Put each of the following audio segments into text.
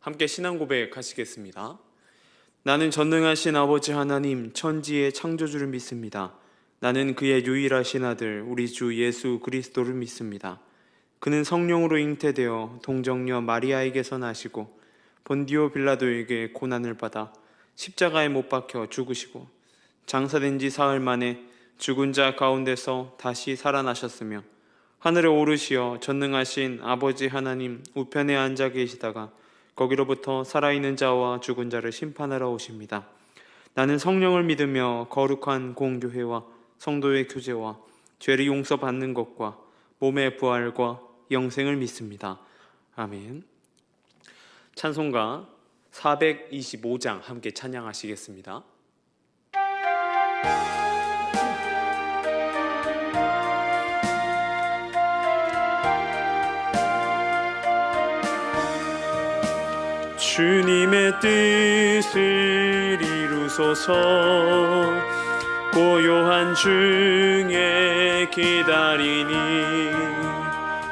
함께 신앙 고백하시겠습니다. 나는 전능하신 아버지 하나님 천지의 창조주를 믿습니다. 나는 그의 유일하신 아들 우리 주 예수 그리스도를 믿습니다. 그는 성령으로 잉태되어 동정녀 마리아에게서 나시고 본디오 빌라도에게 고난을 받아 십자가에 못 박혀 죽으시고 장사된 지 사흘 만에 죽은 자 가운데서 다시 살아나셨으며 하늘에 오르시어 전능하신 아버지 하나님 우편에 앉아 계시다가 거기로부터 살아있는 자와 죽은 자를 심판하러 오십니다. 나는 성령을 믿으며 거룩한 공교회와 성도의 교제와 죄를 용서받는 것과 몸의 부활과 영생을 믿습니다. 아멘. 찬송가 425장 함께 찬양하시겠습니다. 주님의 뜻을 이루소서. 고요한 중에 기다리니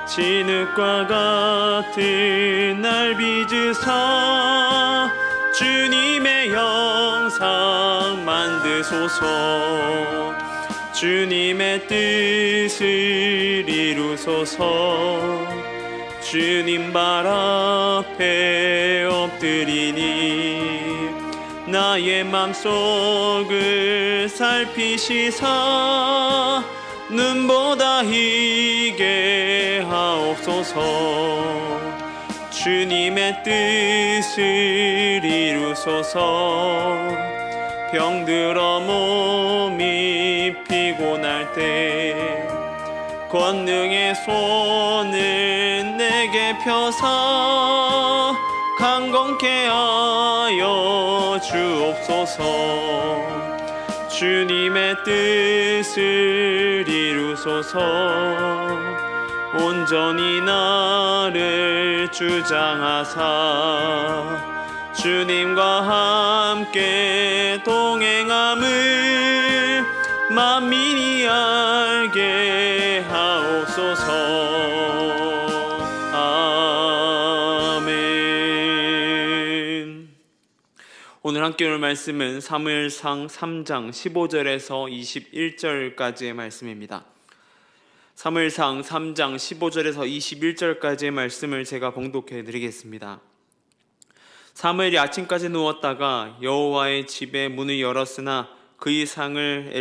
진흙과 같은 날 빚으사 주님의 형상 만드소서. 주님의 뜻을 이루소서. 주님 발 앞에 엎드리니 나의 맘속을 살피시사 눈보다 희게 하옵소서. 주님의 뜻을 이루소서. 병들어 몸이 피곤할 때 권능의 손을 내게 펴사 강건케 하여 주옵소서. 주님의 뜻을 이루소서. 온전히 나를 주장하사 주님과 함께 동행함을 만민이 알게 하옵소서. 아멘. 오늘 함께 올 말씀은 사무엘상 3장 15절에서 21절까지의 말씀입니다. 사무엘상 3장 15절에서 21절까지의 말씀을 제가 봉독해 드리겠습니다. 사무엘이 아침까지 누웠다가 여호와의 집의 문을 열었으나 그의 상을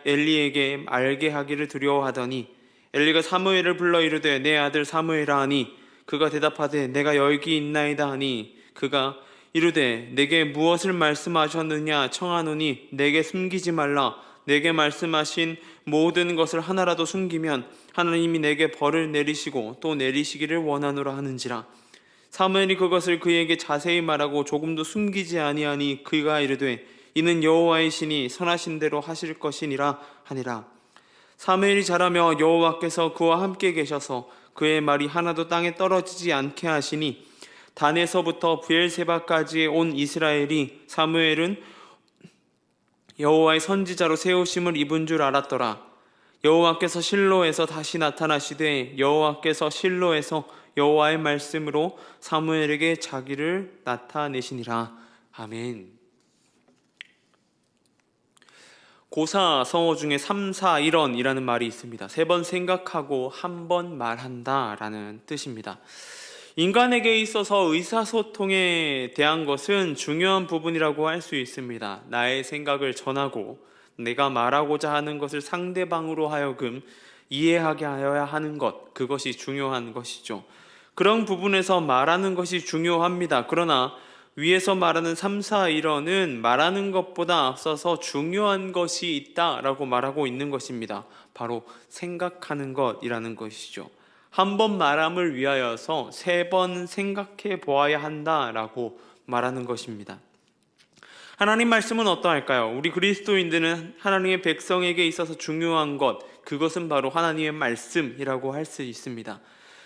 엘리에게 알게 하기를 두려워하더니 엘리가 사무엘을 불러 이르되 내 아들 사무엘아 하니 그가 대답하되 내가 여기 있나이다 하니 그가 이르되 내게 무엇을 말씀하셨느냐 청하노니 내게 숨기지 말라. 내게 말씀하신 모든 것을 하나라도 숨기면 하나님이 내게 벌을 내리시고 또 내리시기를 원하노라 하는지라. 사무엘이 그것을 그에게 자세히 말하고 조금도 숨기지 아니하니 그가 이르되 이는 여호와의 신이 선하신 대로 하실 것이니라 하니라. 사무엘이 자라며 여호와께서 그와 함께 계셔서 그의 말이 하나도 땅에 떨어지지 않게 하시니 단에서부터 브엘세바까지 온 이스라엘이 사무엘은 여호와의 선지자로 세우심을 입은 줄 알았더라. 여호와께서 실로에서 다시 나타나시되 여호와께서 실로에서 여호와의 말씀으로 사무엘에게 자기를 나타내시니라. 아멘. 고사 성어 중에 3-4-1언이라는 말이 있습니다. 3번 생각하고 한 번 말한다 라는 뜻입니다. 인간에게 있어서 의사소통에 대한 것은 중요한 부분이라고 할 수 있습니다. 나의 생각을 전하고 내가 말하고자 하는 것을 상대방으로 하여금 이해하게 하여야 하는 것, 그것이 중요한 것이죠. 그런 부분에서 말하는 것이 중요합니다. 그러나 위에서 말하는 3-4-1언은 말하는 것보다 앞서서 중요한 것이 있다라고 말하고 있는 것입니다. 바로 생각하는 것이라는 것이죠. 한 번 말함을 위하여서 3번 생각해 보아야 한다라고 말하는 것입니다. 하나님 말씀은 어떠할까요? 우리 그리스도인들은 하나님의 백성에게 있어서 중요한 것, 그것은 바로 하나님의 말씀이라고 할 수 있습니다.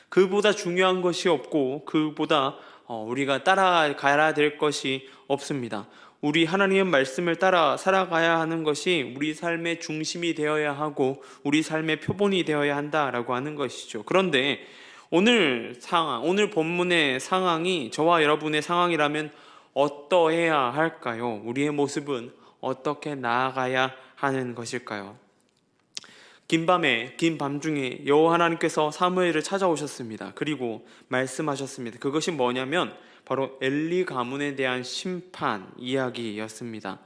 그보다 중요한 것이 없고 그보다 우리가 따라가야 될 것이 없습니다. 우리 하나님의 말씀을 따라 살아가야 하는 것이 우리 삶의 중심이 되어야 하고 우리 삶의 표본이 되어야 한다라고 하는 것이죠. 그런데 오늘 상황, 오늘 본문의 상황이 저와 여러분의 상황이라면 어떠해야 할까요? 우리의 모습은 어떻게 나아가야 하는 것일까요? 긴 밤 중에 여호와 하나님께서 사무엘을 찾아오셨습니다. 그리고 말씀하셨습니다. 그것이 뭐냐면 바로 엘리 가문에 대한 심판 이야기였습니다.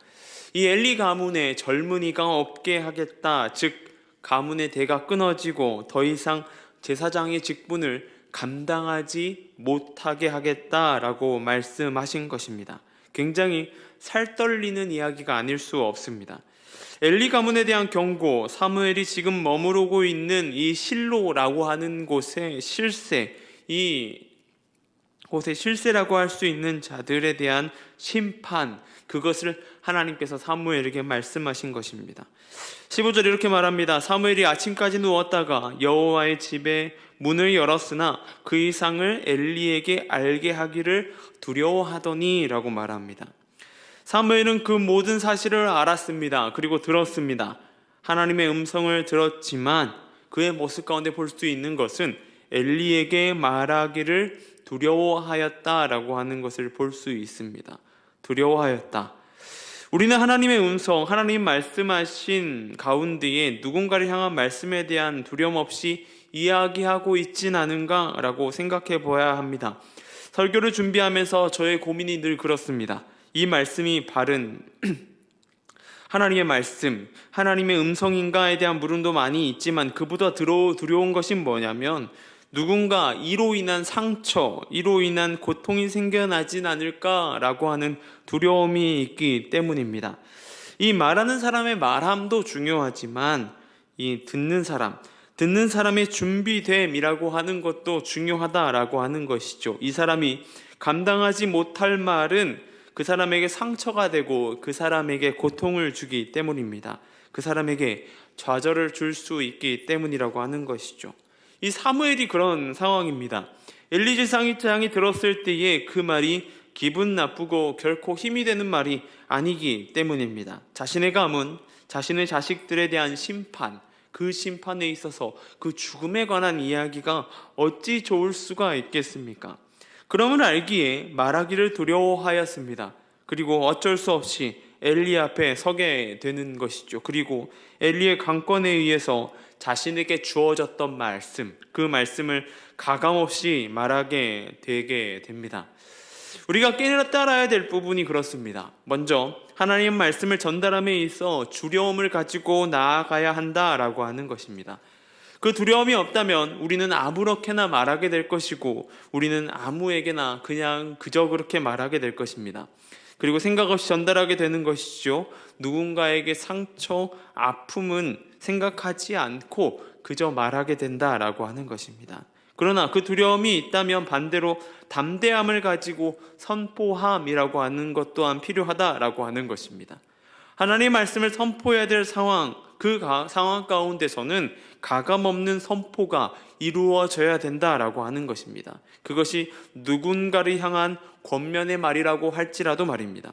이 엘리 가문의 젊은이가 없게 하겠다, 즉 가문의 대가 끊어지고 더 이상 제사장의 직분을 감당하지 못하게 하겠다라고 말씀하신 것입니다. 굉장히 살떨리는 이야기가 아닐 수 없습니다. 엘리 가문에 대한 경고, 사무엘이 지금 머무르고 있는 이 실로라고 하는 곳의 실세, 이 곳의 실세라고 할 수 있는 자들에 대한 심판, 그것을 하나님께서 사무엘에게 말씀하신 것입니다. 15절 이렇게 말합니다. 사무엘이 아침까지 누웠다가 여호와의 집에 문을 열었으나 그 이상을 엘리에게 알게 하기를 두려워하더니 라고 말합니다. 사무엘은 그 모든 사실을 알았습니다. 그리고 들었습니다. 하나님의 음성을 들었지만 그의 모습 가운데 볼 수 있는 것은 엘리에게 말하기를 두려워하였다라고 하는 것을 볼 수 있습니다. 두려워하였다. 우리는 하나님의 음성, 하나님 말씀하신 가운데에 누군가를 향한 말씀에 대한 두려움 없이 이야기하고 있진 않은가라고 생각해 보아야 합니다. 설교를 준비하면서 저의 고민이 늘 그렇습니다. 이 말씀이 바른 하나님의 말씀, 하나님의 음성인가에 대한 물음도 많이 있지만 그보다 두려운 것이 뭐냐면 누군가 이로 인한 상처, 이로 인한 고통이 생겨나진 않을까라고 하는 두려움이 있기 때문입니다. 이 말하는 사람의 말함도 중요하지만 이 듣는 사람의 준비됨이라고 하는 것도 중요하다라고 하는 것이죠. 이 사람이 감당하지 못할 말은 그 사람에게 상처가 되고 그 사람에게 고통을 주기 때문입니다. 그 사람에게 좌절을 줄 수 있기 때문이라고 하는 것이죠. 이 사무엘이 그런 상황입니다. 엘리 제사장이 들었을 때에 그 말이 기분 나쁘고 결코 힘이 되는 말이 아니기 때문입니다. 자신의 가문, 자신의 자식들에 대한 심판, 그 심판에 있어서 그 죽음에 관한 이야기가 어찌 좋을 수가 있겠습니까? 그럼을 알기에 말하기를 두려워하였습니다. 그리고 어쩔 수 없이 엘리 앞에 서게 되는 것이죠. 그리고 엘리의 강권에 의해서 자신에게 주어졌던 말씀, 그 말씀을 가감없이 말하게 되게 됩니다. 우리가 깨달아야 될 부분이 그렇습니다. 먼저 하나님의 말씀을 전달함에 있어 두려움을 가지고 나아가야 한다라고 하는 것입니다. 그 두려움이 없다면 우리는 아무렇게나 말하게 될 것이고 우리는 아무에게나 그저 그렇게 말하게 될 것입니다. 그리고 생각 없이 전달하게 되는 것이죠. 누군가에게 상처, 아픔은 생각하지 않고 그저 말하게 된다라고 하는 것입니다. 그러나 그 두려움이 있다면 반대로 담대함을 가지고 선포함이라고 하는 것 또한 필요하다라고 하는 것입니다. 하나님의 말씀을 선포해야 될 상황, 그 상황 가운데서는 가감없는 선포가 이루어져야 된다라고 하는 것입니다. 그것이 누군가를 향한 권면의 말이라고 할지라도 말입니다.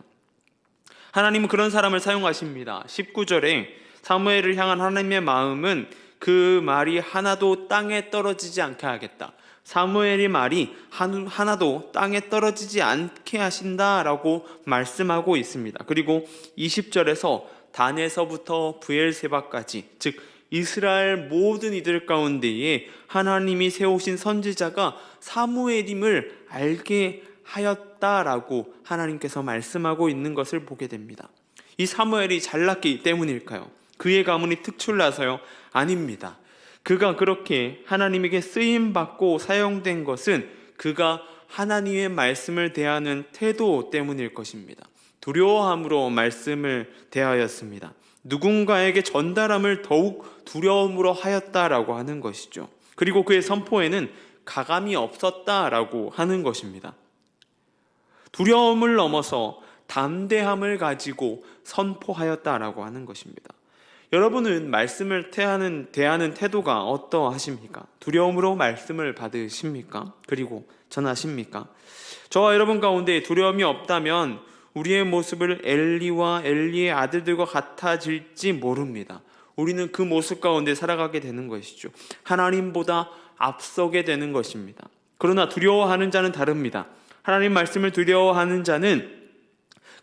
하나님은 그런 사람을 사용하십니다. 19절에 사무엘을 향한 하나님의 마음은 그 말이 하나도 땅에 떨어지지 않게 하겠다. 사무엘의 말이 하나도 땅에 떨어지지 않게 하신다라고 말씀하고 있습니다. 그리고 20절에서 단에서부터 브엘세바까지, 즉 이스라엘 모든 이들 가운데에 하나님이 세우신 선지자가 사무엘임을 알게 하였다라고 하나님께서 말씀하고 있는 것을 보게 됩니다. 이 사무엘이 잘났기 때문일까요? 그의 가문이 특출나서요? 아닙니다. 그가 그렇게 하나님에게 쓰임받고 사용된 것은 그가 하나님의 말씀을 대하는 태도 때문일 것입니다. 두려워함으로 말씀을 대하였습니다. 누군가에게 전달함을 더욱 두려움으로 하였다라고 하는 것이죠. 그리고 그의 선포에는 가감이 없었다라고 하는 것입니다. 두려움을 넘어서 담대함을 가지고 선포하였다라고 하는 것입니다. 여러분은 말씀을 대하는 태도가 어떠하십니까? 두려움으로 말씀을 받으십니까? 그리고 전하십니까? 저와 여러분 가운데 두려움이 없다면 우리의 모습을 엘리와 엘리의 아들들과 같아질지 모릅니다. 우리는 그 모습 가운데 살아가게 되는 것이죠. 하나님보다 앞서게 되는 것입니다. 그러나 두려워하는 자는 다릅니다. 하나님 말씀을 두려워하는 자는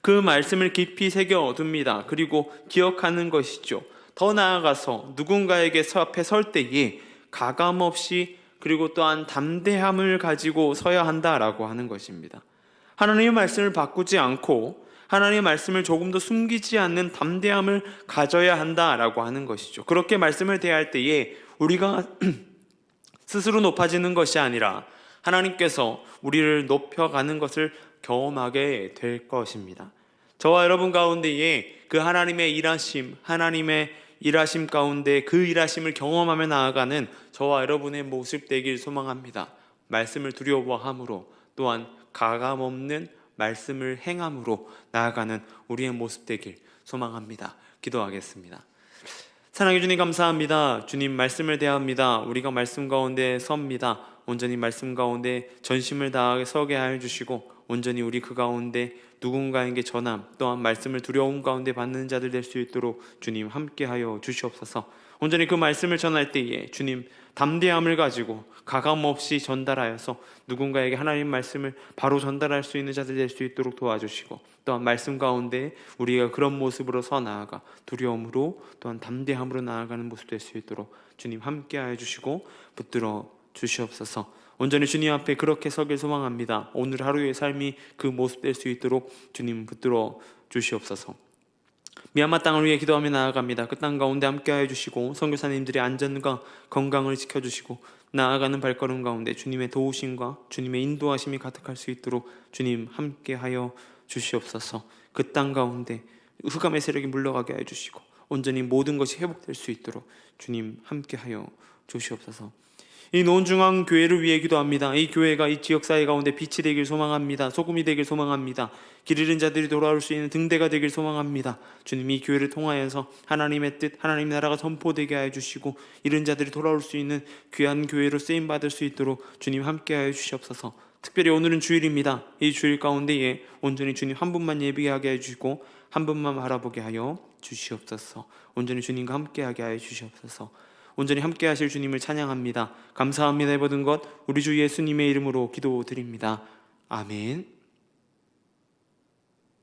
그 말씀을 깊이 새겨둡니다. 그리고 기억하는 것이죠. 더 나아가서 누군가에게 앞에 설 때에 가감없이 그리고 또한 담대함을 가지고 서야 한다라고 하는 것입니다. 하나님의 말씀을 바꾸지 않고 하나님의 말씀을 조금도 숨기지 않는 담대함을 가져야 한다라고 하는 것이죠. 그렇게 말씀을 대할 때에 우리가 스스로 높아지는 것이 아니라 하나님께서 우리를 높여가는 것을 경험하게 될 것입니다. 저와 여러분 가운데에 그 하나님의 일하심 가운데 그 일하심을 경험하며 나아가는 저와 여러분의 모습 되길 소망합니다. 말씀을 두려워함으로 또한 가감없는 말씀을 행함으로 나아가는 우리의 모습 되길 소망합니다. 기도하겠습니다. 사랑해 주님 감사합니다. 주님 말씀을 대합니다. 우리가 말씀 가운데 섭니다. 온전히 말씀 가운데 전심을 다하게 서게 하여 주시고 온전히 우리 그 가운데 누군가에게 전함 또한 말씀을 두려움 가운데 받는 자들 될 수 있도록 주님 함께하여 주시옵소서. 온전히 그 말씀을 전할 때에 주님 담대함을 가지고 가감없이 전달하여서 누군가에게 하나님 말씀을 바로 전달할 수 있는 자들 될 수 있도록 도와주시고 또한 말씀 가운데 우리가 그런 모습으로 서 나아가 두려움으로 또한 담대함으로 나아가는 모습 될 수 있도록 주님 함께하여 주시고 붙들어 주시옵소서. 온전히 주님 앞에 그렇게 서길 소망합니다. 오늘 하루의 삶이 그 모습 될 수 있도록 주님 붙들어 주시옵소서. 미얀마 땅을 위해 기도하며 나아갑니다. 그 땅 가운데 함께하여 주시고 선교사님들의 안전과 건강을 지켜주시고 나아가는 발걸음 가운데 주님의 도우심과 주님의 인도하심이 가득할 수 있도록 주님 함께하여 주시옵소서. 그 땅 가운데 흑암의 세력이 물러가게 하여 주시고 온전히 모든 것이 회복될 수 있도록 주님 함께하여 주시옵소서. 이 논중앙교회를 위해 기도합니다. 이 교회가 이 지역사회 가운데 빛이 되길 소망합니다. 소금이 되길 소망합니다. 길 잃은 자들이 돌아올 수 있는 등대가 되길 소망합니다. 주님 이 교회를 통하여서 하나님의 뜻, 하나님 나라가 선포되게 하여 주시고 잃은 자들이 돌아올 수 있는 귀한 교회로 쓰임받을 수 있도록 주님 함께하여 주시옵소서. 특별히 오늘은 주일입니다. 이 주일 가운데에 온전히 주님 한 분만 예비하게 하여 주시고 한 분만 바라보게 하여 주시옵소서. 온전히 주님과 함께하게 하여 주시옵소서. 온전히 함께 하실 주님을 찬양합니다. 감사합니다. 모든 것 우리 주 예수님의 이름으로 기도드립니다. 아멘.